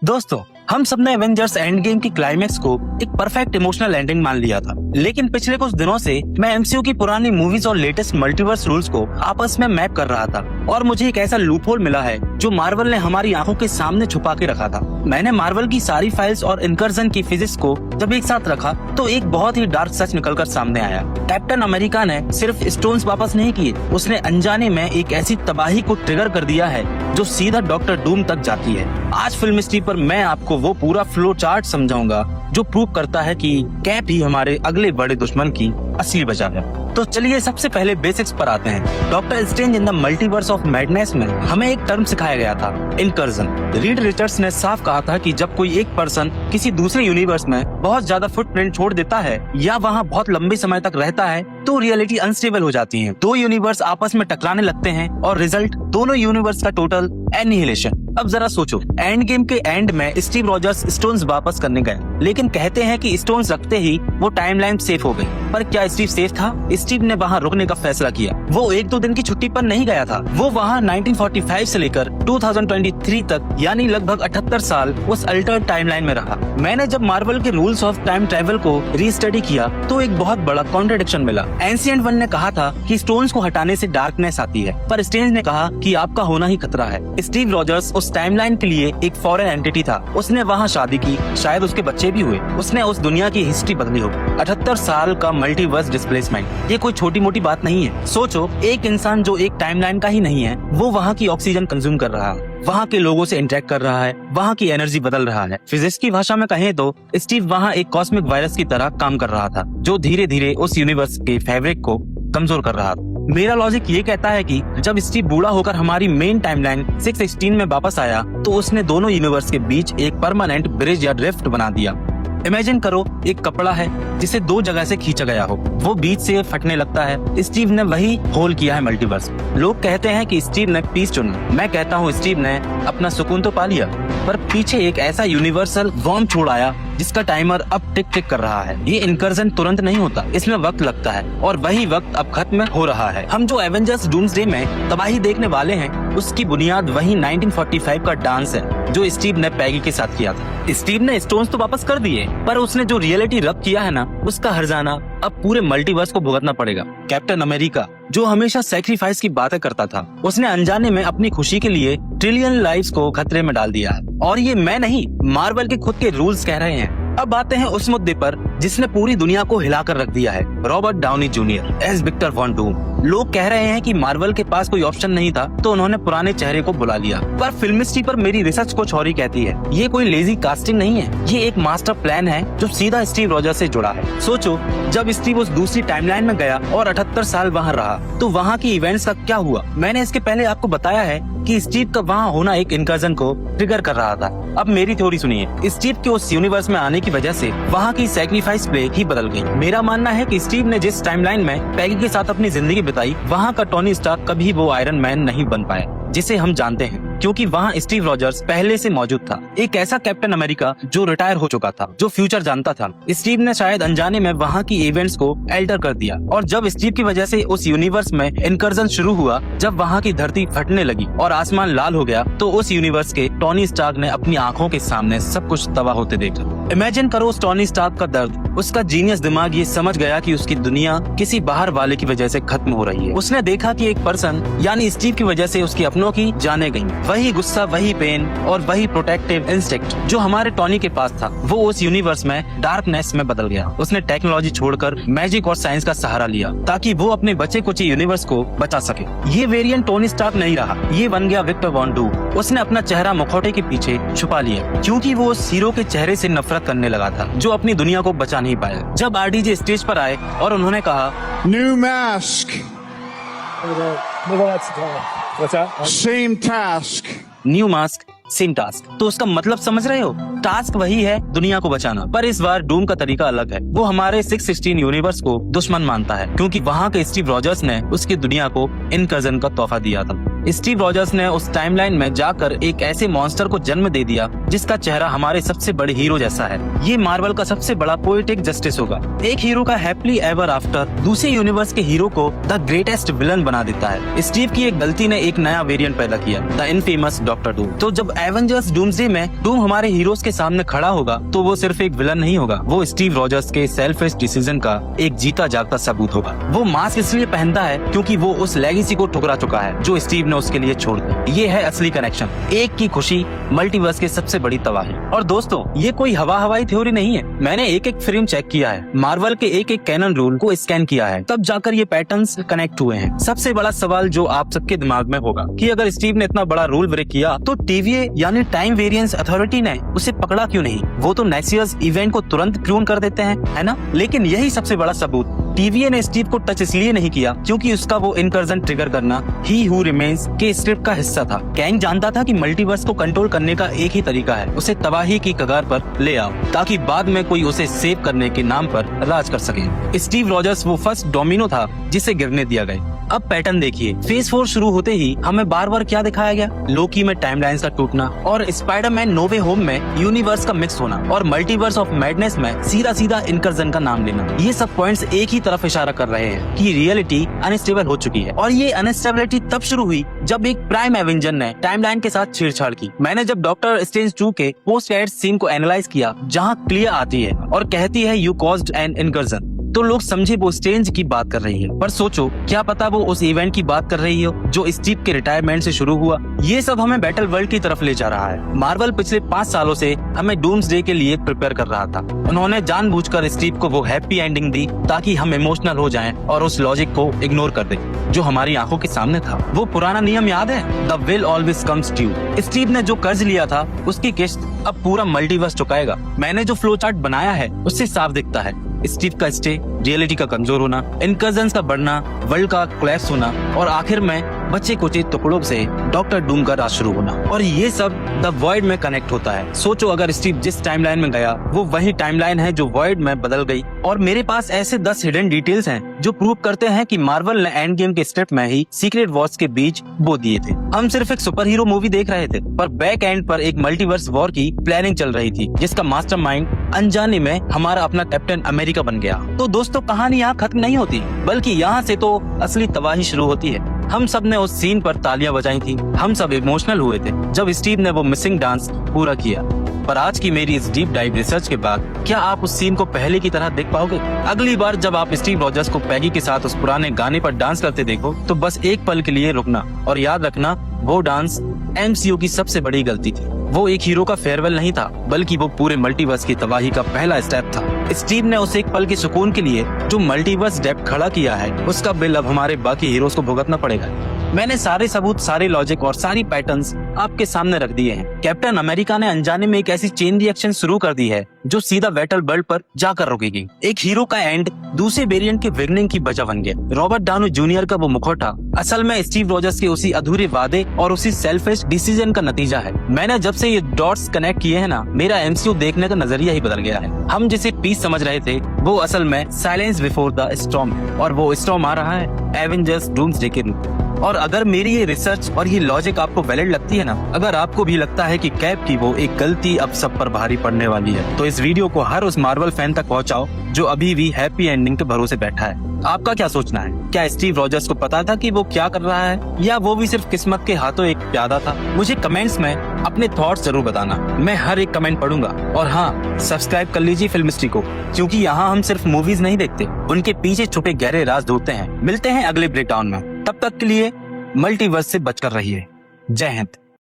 दोस्तों, हम सबने एवेंजर्स एंड गेम की क्लाइमेक्स को एक परफेक्ट इमोशनल एंडिंग मान लिया था, लेकिन पिछले कुछ दिनों से मैं एमसीयू की पुरानी मूवीज और लेटेस्ट मल्टीवर्स रूल्स को आपस में मैप कर रहा था और मुझे एक ऐसा लूपहोल मिला है जो मार्वल ने हमारी आंखों के सामने छुपा के रखा था। मैंने मार्वल की सारी फाइल्स और इनकर्जन की फिजिक्स को जब एक साथ रखा तो एक बहुत ही डार्क सच निकलकर सामने आया। कैप्टन अमेरिका ने सिर्फ स्टोन्स वापस नहीं किए, उसने अनजाने में एक ऐसी तबाही को ट्रिगर कर दिया है जो सीधा डॉक्टर डूम तक जाती है। आज फिल्म हिस्ट्री पर मैं आपको वो पूरा फ्लो चार्ट समझाऊंगा जो प्रूव करता है कि कैप ही हमारे अगले बड़े दुश्मन की असली वजह है। तो चलिए सबसे पहले बेसिक्स पर आते हैं। Doctor strange in the multiverse of madness में हमें एक टर्म सिखाया गया था, इनकर्जन। रीड रिचर्ड्स ने साफ कहा था कि जब कोई एक पर्सन किसी दूसरे यूनिवर्स में बहुत ज्यादा फुटप्रिंट छोड़ देता है या वहाँ बहुत लंबे समय तक रहता है तो रियलिटी अनस्टेबल हो जाती है। दो यूनिवर्स आपस में टकराने लगते हैं और रिजल्ट दोनों यूनिवर्स का टोटल एनिहिलेशन। अब जरा सोचो, एंड गेम के एंड में स्टीव रॉजर्स स्टोन्स वापस करने गए, लेकिन कहते हैं कि स्टोन्स रखते ही वो टाइमलाइन सेफ हो गई। पर क्या स्टीव सेफ था? स्टीव ने वहाँ रुकने का फैसला किया। वो एक दो दिन की छुट्टी पर नहीं गया था, वो वहाँ 1945 से लेकर 2023 तक यानी लगभग 78 साल उस अल्टर्ड टाइमलाइन में रहा। मैंने जब मार्वल के रूल्स ऑफ टाइम ट्रेवल को रीस्टडी किया तो एक बहुत बड़ा कॉन्ट्रडिक्शन मिला। एंशिएंट वन ने कहा था कि स्टोन्स को हटाने से डार्कनेस आती है, पर स्ट्रेंज ने कहा कि आपका होना ही खतरा है। स्टीव रॉजर्स उस टाइमलाइन के लिए एक फॉरेन एंटिटी था। उसने वहाँ शादी की, शायद उसके बच्चे भी हुए। उसने उस दुनिया की हिस्ट्री बदली हो। 78 साल का मल्टीवर्स डिस्प्लेसमेंट, ये कोई छोटी मोटी बात नहीं है। सोचो, एक इंसान जो एक टाइमलाइन का ही नहीं है, वो वहाँ की ऑक्सीजन कंज्यूम कर रहा है, वहाँ के लोगों से इंटरेक्ट कर रहा है, वहाँ की एनर्जी बदल रहा है। फिजिक्स की भाषा में कहें तो स्टीव वहाँ एक कॉस्मिक वायरस की तरह काम कर रहा था जो धीरे धीरे उस यूनिवर्स के फैब्रिक को कमजोर कर रहा था। मेरा लॉजिक ये कहता है कि जब स्टीव बूढ़ा होकर हमारी मेन टाइमलाइन 616 में वापस आया तो उसने दोनों यूनिवर्स के बीच एक परमानेंट ब्रिज या ड्रिफ्ट बना दिया। इमेजिन करो, एक कपड़ा है जिसे दो जगह से खींचा गया हो, वो बीच से फटने लगता है। स्टीव ने वही होल किया है मल्टीवर्स। लोग कहते हैं कि स्टीव ने पीस चुना, मैं कहता हूँ स्टीव ने अपना सुकून तो पा लिया, पर पीछे एक ऐसा यूनिवर्सल वॉर्म छोड़ आया जिसका टाइमर अब टिक टिक कर रहा है। ये इनकर्जन तुरंत नहीं होता, इसमें वक्त लगता है और वही वक्त अब खत्म हो रहा है। हम जो एवेंजर्स डूम्सडे में तबाही देखने वाले हैं उसकी बुनियाद वही 1945 का डांस है जो स्टीव ने पैगी के साथ किया था। स्टीव ने स्टोन्स तो वापस कर दिए, पर उसने जो रियलिटी रब किया है ना, उसका हर्जाना अब पूरे मल्टीवर्स को भुगतना पड़ेगा। कैप्टन अमेरिका जो हमेशा सैक्रिफाइस की बातें करता था, उसने अनजाने में अपनी खुशी के लिए ट्रिलियन लाइव्स को खतरे में डाल दिया है। और ये मैं नहीं, मार्वल के खुद के रूल्स कह रहे हैं। अब आते हैं उस मुद्दे पर जिसने पूरी दुनिया को हिलाकर रख दिया है, Robert Downey Junior as Victor Von Doom. लोग कह रहे हैं कि मार्वल के पास कोई ऑप्शन नहीं था तो उन्होंने पुराने चेहरे को बुला लिया, पर फिल्म हिस्ट्री पर मेरी रिसर्च कुछ और ही कहती है। ये कोई लेजी कास्टिंग नहीं है, ये एक मास्टर प्लान है जो सीधा स्टीव रॉजर्स से जुड़ा है। सोचो, जब स्टीव उस दूसरी टाइमलाइन में गया और 78 साल वहाँ रहा तो वहाँ की इवेंट्स का क्या हुआ? मैंने इसके पहले आपको बताया है कि स्टीव का वहाँ होना एक इनकर्जन को ट्रिगर कर रहा था। अब मेरी थ्योरी सुनिए। स्टीव के उस यूनिवर्स में आने की वजह से वहाँ की सैक्रिफाइस प्ले ही बदल गई। मेरा मानना है कि स्टीव ने जिस टाइमलाइन में पैगी के साथ अपनी जिंदगी बिताई, वहाँ का टोनी स्टार्क कभी वो आयरन मैन नहीं बन पाया जिसे हम जानते हैं, क्योंकि वहाँ स्टीव रॉजर्स पहले से मौजूद था। एक ऐसा कैप्टन अमेरिका जो रिटायर हो चुका था, जो फ्यूचर जानता था। स्टीव ने शायद अनजाने में वहाँ की इवेंट्स को अल्टर कर दिया, और जब स्टीव की वजह से उस यूनिवर्स में इनकर्जन शुरू हुआ, जब वहाँ की धरती फटने लगी और आसमान लाल हो गया, तो उस यूनिवर्स के टोनी स्टार्क ने अपनी आंखों के सामने सब कुछ तबाह होते देखा। इमेजिन करो उस टोनी स्टार्क का दर्द। उसका जीनियस दिमाग ये समझ गया कि उसकी दुनिया किसी बाहर वाले की वजह से खत्म हो रही है। उसने देखा कि एक पर्सन यानी स्टीव की वजह से उसकी अपनों की जाने गई। वही गुस्सा, वही पेन और वही प्रोटेक्टिव इंस्टिंक्ट जो हमारे टोनी के पास था, वो उस यूनिवर्स में डार्कनेस में बदल गया। उसने टेक्नोलॉजी छोड़कर मैजिक और साइंस का सहारा लिया ताकि वो अपने बचे कुचे यूनिवर्स को बचा सके। ये वेरिएंट टोनी स्टार्क नहीं रहा, ये बन गया विक्टर वॉन डूम। उसने अपना चेहरा मुखौटे के पीछे छुपा लिया क्योंकि वो उस हीरो के चेहरे से नफरत करने लगा था जो अपनी दुनिया को बचा नहीं पाया। जब आरडीजे स्टेज पर आए और उन्होंने कहा, New mask, What's that? same task. New mask same task. तो उसका मतलब समझ रहे हो? टास्क वही है, दुनिया को बचाना, पर इस बार डूम का तरीका अलग है। वो हमारे 616 यूनिवर्स को दुश्मन मानता है क्योंकि वहाँ के स्टीव रॉजर्स ने उसकी दुनिया को इनकर्जन का तोहफा दिया था। स्टीव रॉजर्स ने उस टाइमलाइन में जाकर एक ऐसे मॉन्स्टर को जन्म दे दिया जिसका चेहरा हमारे सबसे बड़े हीरो जैसा है। ये मार्वल का सबसे बड़ा पोएटिक जस्टिस होगा। एक हीरो का हैप्पीली एवर आफ्टर दूसरे यूनिवर्स के हीरो को द ग्रेटेस्ट विलन बना देता है। स्टीव की एक गलती ने एक नया वेरिएंट पैदा किया, द इनफेमस डॉक्टर डूम। तो जब एवेंजर्स डूम्सडे में डूम हमारे हीरोज के सामने खड़ा होगा तो वो सिर्फ एक विलन नहीं होगा, वो स्टीव रॉजर्स के सेल्फिश डिसीजन का एक जीता जागता सबूत होगा। वो मास्क इसलिए पहनता है क्योंकि वो उस लेगेसी को ठुकरा चुका है जो स्टीव ने उसके लिए छोड़ दी। ये है असली कनेक्शन, एक की खुशी मल्टीवर्स के सबसे बड़ी तबाही। और दोस्तों, ये कोई हवाई थ्योरी नहीं है। मैंने एक एक फ्रेम चेक किया है, मार्वल के एक एक कैनन रूल को स्कैन किया है, तब जाकर ये पैटर्न्स कनेक्ट हुए हैं। सबसे बड़ा सवाल जो आप सबके दिमाग में होगा कि अगर स्टीव ने इतना बड़ा रूल ब्रेक किया तो TVA यानी टाइम वेरिएंस अथॉरिटी ने उसे पकड़ा क्यों नहीं? वो तो नेक्सियस इवेंट को तुरंत क्लोन कर देते हैं, है ना? लेकिन यही सबसे बड़ा सबूत, TVA ने स्टीव को टच इसलिए नहीं किया क्योंकि उसका वो इनकर्जन ट्रिगर करना ही हू रिमेन्स के स्क्रिप्ट का हिस्सा था। कैंग जानता था कि मल्टीवर्स को कंट्रोल करने का एक ही तरीका है, उसे तबाही की कगार पर ले आओ ताकि बाद में कोई उसे सेव करने के नाम पर राज कर सके। स्टीव रॉजर्स वो फर्स्ट डोमिनो था जिसे गिरने दिया गया। अब पैटर्न देखिए, फेज 4 शुरू होते ही हमें बार बार क्या दिखाया गया? लोकी में टाइमलाइंस का टूटना और स्पाइडरमैन नो वे होम में यूनिवर्स का मिक्स होना और मल्टीवर्स ऑफ मैडनेस में सीधा इनकर्जन का नाम लेना। ये सब पॉइंट्स एक ही तरफ इशारा कर रहे हैं कि रियलिटी अनस्टेबल हो चुकी है। और ये अनस्टेबिलिटी तब शुरू हुई जब एक प्राइम एवेंजर ने टाइमलाइन के साथ छेड़छाड़ की। मैंने जब डॉक्टर स्ट्रेंज 2 के पोस्ट क्रेडिट सीन को एनालाइज किया जहाँ क्लियर आती है और कहती है यू कॉज्ड एन इनकर्जन, तो लोग समझे वो स्ट्रेंज की बात कर रही है। पर सोचो, क्या पता वो उस इवेंट की बात कर रही हो जो स्टीव के रिटायरमेंट से शुरू हुआ। ये सब हमें बैटल वर्ल्ड की तरफ ले जा रहा है। मार्वल पिछले 5 सालों से हमें डूम्सडे के लिए प्रिपेयर कर रहा था। उन्होंने जानबूझकर स्टीव को वो हैप्पी एंडिंग दी ताकि हम इमोशनल हो जाएं और उस लॉजिक को इग्नोर कर दें जो हमारी आंखों के सामने था। वो पुराना नियम याद है, the will always comes due. Steve ने जो कर्ज लिया था उसकी किस्त अब पूरा मल्टीवर्स चुकाएगा। मैंने जो फ्लो चार्ट बनाया है उससे साफ दिखता है स्टीव का स्टे, रियलिटी का कमजोर होना, इनकर्जन्स का बढ़ना, वर्ल्ड का कोलैप्स होना और आखिर में बचे कुचे टुकड़ों से डॉक्टर डूम का राज शुरू होना। और ये सब द वॉइड में कनेक्ट होता है। सोचो, अगर स्टीव जिस टाइमलाइन में गया वो वही टाइमलाइन है जो वॉइड में बदल गई। और मेरे पास ऐसे 10 हिडन डिटेल्स हैं जो प्रूव करते हैं कि मार्वल ने एंड गेम के स्क्रिप्ट में ही सीक्रेट वॉर्स के बीच बो दिए थे। हम सिर्फ एक सुपर हीरो मूवी देख रहे थे, पर बैक एंड पर एक मल्टीवर्स वॉर की प्लानिंग चल रही थी जिसका मास्टरमाइंड अनजाने में हमारा अपना कैप्टन अमेरिका बन गया। तो दोस्तों, कहानी यहाँ खत्म नहीं होती, बल्कि यहाँ से तो असली तबाही शुरू होती है। हम सब ने उस सीन पर तालियां बजाई थी, हम सब इमोशनल हुए थे जब स्टीव ने वो मिसिंग डांस पूरा किया। पर आज की मेरी इस डीप डाइव रिसर्च के बाद क्या आप उस सीन को पहले की तरह देख पाओगे? अगली बार जब आप स्टीव रॉजर्स को पैगी के साथ उस पुराने गाने पर डांस करते देखो तो बस एक पल के लिए रुकना और याद रखना, वो डांस MCU की सबसे बड़ी गलती थी। वो एक हीरो का फेयरवेल नहीं था, बल्कि वो पूरे मल्टीवर्स की तबाही का पहला स्टेप था। स्टीव ने उस एक पल के सुकून के लिए जो मल्टीवर्स डेप्थ खड़ा किया है उसका बिल अब हमारे बाकी हीरोज को भुगतना पड़ेगा। मैंने सारे सबूत, सारे लॉजिक और सारी पैटर्न्स आपके सामने रख दिए हैं। कैप्टन अमेरिका ने अनजाने में एक ऐसी चेन रिएक्शन शुरू कर दी है जो सीधा बैटल वर्ल्ड पर जाकर रुकेगी। एक हीरो का एंड दूसरे वेरिएंट के बिगिनिंग की वजह बन गया। रॉबर्ट डाउनी जूनियर का वो मुखौटा असल में स्टीव रॉजर्स के उसी अधूरे वादे और उसी सेल्फिश डिसीजन का नतीजा है। मैंने जब से ये डॉट्स कनेक्ट किए हैं ना, मेरा MCU देखने का नजरिया ही बदल गया है। हम जिसे पीस समझ रहे थे वो असल में साइलेंस बिफोर द स्टॉर्म, और वो स्टॉर्म आ रहा है एवेंजर्स डूम्सडे के रूप। और अगर मेरी ये रिसर्च और ये लॉजिक आपको वैलिड लगती है ना, अगर आपको भी लगता है कि कैप की वो एक गलती अब सब पर भारी पड़ने वाली है, तो इस वीडियो को हर उस मार्वल फैन तक पहुंचाओ जो अभी भी हैप्पी एंडिंग के भरोसे बैठा है। आपका क्या सोचना है? क्या स्टीव रॉजर्स को पता था कि वो क्या कर रहा है, या वो भी सिर्फ किस्मत के हाथों एक प्यादा था? मुझे कमेंट्स में अपने थॉट्स जरूर बताना, मैं हर एक कमेंट पढ़ूंगा। और हाँ, सब्सक्राइब कर लीजिए फिल्मिस्ट्री को, क्योंकि यहाँ हम सिर्फ मूवीज नहीं देखते, उनके पीछे छुपे गहरे राज ढूंढते हैं। मिलते हैं अगले ब्रेकडाउन में, तब तक के लिए मल्टीवर्स से बचकर रहिए। जय हिंद।